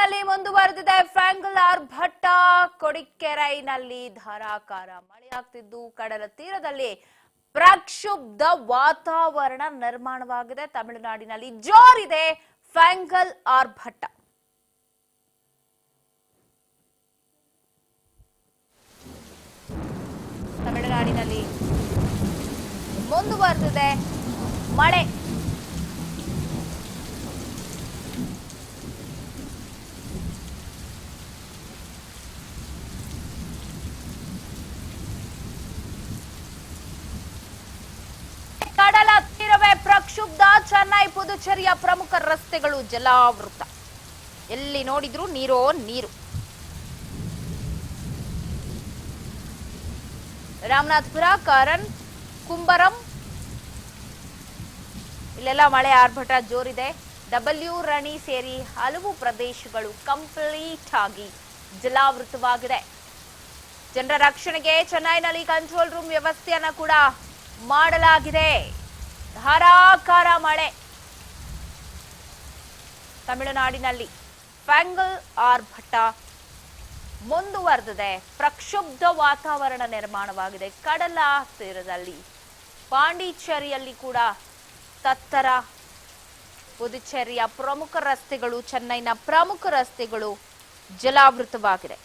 ತಮಿಳುನಾಡಿನಲ್ಲಿ ಮುಂದುವರೆದಿದೆ ಫ್ಯಾಂಗಲ್ ಆರ್ಭಟ. ಕೊಡಿಕೆರೈನಲ್ಲಿ ಧಾರಾಕಾರ ಮಳೆಯಾಗ್ತಿದ್ದು ಕಡಲ ತೀರದಲ್ಲಿ ಪ್ರಕ್ಷುಬ್ಧ ವಾತಾವರಣ ನಿರ್ಮಾಣವಾಗಿದೆ. ತಮಿಳುನಾಡಿನಲ್ಲಿ ಜೋರಿದೆ ಫ್ಯಾಂಗಲ್ ಆರ್ಭಟ. ತಮಿಳುನಾಡಿನಲ್ಲಿ ಮುಂದುವರೆದಿದೆ ಮಳೆ. ಕಡಲ ತೀರವೇ ಪ್ರಕ್ಷುಬ್ಧ. ಚೆನ್ನೈ ಪುದುಚೇರಿಯ ಪ್ರಮುಖ ರಸ್ತೆಗಳು ಜಲಾವೃತ. ಎಲ್ಲಿ ನೋಡಿದ್ರು ನೀರೋ ನೀರು. ರಾಮನಾಥಪುರ, ಕಾರನ್, ಕುಂಬರಂ ಇಲ್ಲೆಲ್ಲ ಮಳೆ ಆರ್ಭಟ ಜೋರಿದೆ. ಡಬ್ಲ್ಯೂ ರಣಿ ಸೇರಿ ಹಲವು ಪ್ರದೇಶಗಳು ಕಂಪ್ಲೀಟ್ ಆಗಿ ಜಲಾವೃತವಾಗಿದೆ. ಜನರ ರಕ್ಷಣೆಗೆ ಚೆನ್ನೈನಲ್ಲಿ ಕಂಟ್ರೋಲ್ ರೂಮ್ ವ್ಯವಸ್ಥೆಯನ್ನ ಕೂಡ ಮಾಡಲಾಗಿದೆ. ಧಾರಾಕಾರ ಮಳೆ. ತಮಿಳುನಾಡಿನಲ್ಲಿ ಫ್ಯಾಂಗಲ್ ಆರ್ಭಟ ಮುಂದುವರೆದಿದೆ. ಪ್ರಕ್ಷುಬ್ಧ ವಾತಾವರಣ ನಿರ್ಮಾಣವಾಗಿದೆ ಕಡಲ ತೀರದಲ್ಲಿ. ಪಾಂಡಿಚೇರಿಯಲ್ಲಿ ಕೂಡ ತತ್ತರ. ಪುದುಚೇರಿಯ ಪ್ರಮುಖ ರಸ್ತೆಗಳು, ಚೆನ್ನೈನ ಪ್ರಮುಖ ರಸ್ತೆಗಳು ಜಲಾವೃತವಾಗಿದೆ.